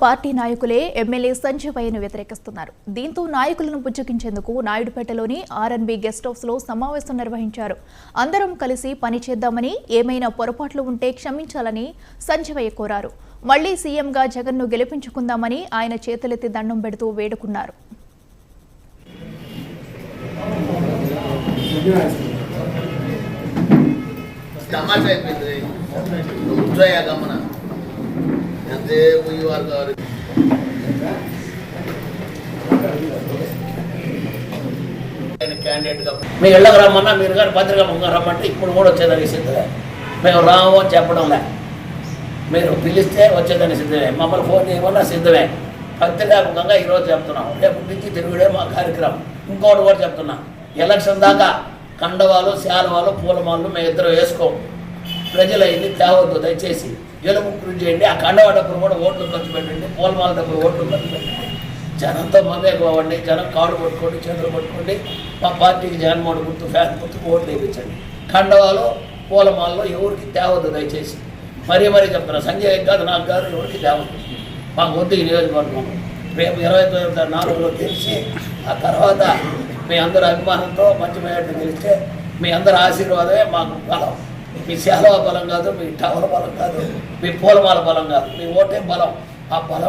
Party నాయకులే MLA సంజీవయ్యను వ్యతిరేకిస్తున్నారు. దీంతో నాయకులను పుచ్చగించేందుకు నాయుడుపేటలోని ఆర్ఎన్బి గెస్ట్ హౌస్ లో సమావేశం నిర్వహించారు. అందరం కలిసి పనిచేద్దామని, ఏమైనా పొరపాట్లు ఉంటే క్షమించాలని సంజీవయ్య కోరారు. మళ్లీ సీఎంగా జగన్ను గెలిపించుకుందామని ఆయన చేతులెత్తి దండం పెడుతూ వేడుకున్నారు. మీ ఇళ్ళకి రమ్మన్నా మీరు కానీ పత్రిక రమ్మంటే ఇప్పుడు కూడా వచ్చేదాన్ని సిద్ధమే. మేము రాము అని చెప్పడంలే, మీరు పిలిస్తే వచ్చేదాన్ని సిద్ధమే. మమ్మల్ని ఫోన్ చేయమన్నా సిద్ధమే. పత్రికాముఖంగా ఈరోజు చెప్తున్నాం, రేపు నుంచి తిరుగుడే మా కార్యక్రమం. ఇంకోటి కూడా చెప్తున్నా, ఎలక్షన్ దాకా కండవాలు, శాలవాలు, పూలమాలు మేము ఇద్దరు వేసుకోం. ప్రజలు అయింది తేవద్దు, దయచేసి ఎలుముక్కులు చేయండి. ఆ కండవా డబ్బులు కూడా ఓట్లు ఖర్చు పెట్టండి, పూలమాల డబ్బులు ఓట్లు ఖర్చు పెట్టండి. జనంతో మమేకవ్వండి, జనం కాడు పట్టుకోండి, చేతులు పట్టుకోండి. మా పార్టీకి జగన్మోహన్ గుర్తు, ఫ్యాన్ గుర్తుకు ఓట్లు వేయించండి. కండవాలు, పూలమాలలో ఎవరికి తేవద్దు దయచేసి. మరీ చెప్తున్నా, సంజయ్ కాదు, నాకు కాదు, ఎవరికి తేవద్దు. మాకు వద్దు ఈ నియోజకవర్గం. రేపు 29/4 తెలిసి ఆ తర్వాత మీ అందరి అభిమానంతో మంచి మేయర్ని గెలిస్తే మీ అందరి ఆశీర్వాదమే మాకు బలం. మీ సేవ బలం కాదు, మీ టవర్ బలం కాదు, మీ పూలమాల బలం కాదు, మీ ఓటే బలం. ఆ బలం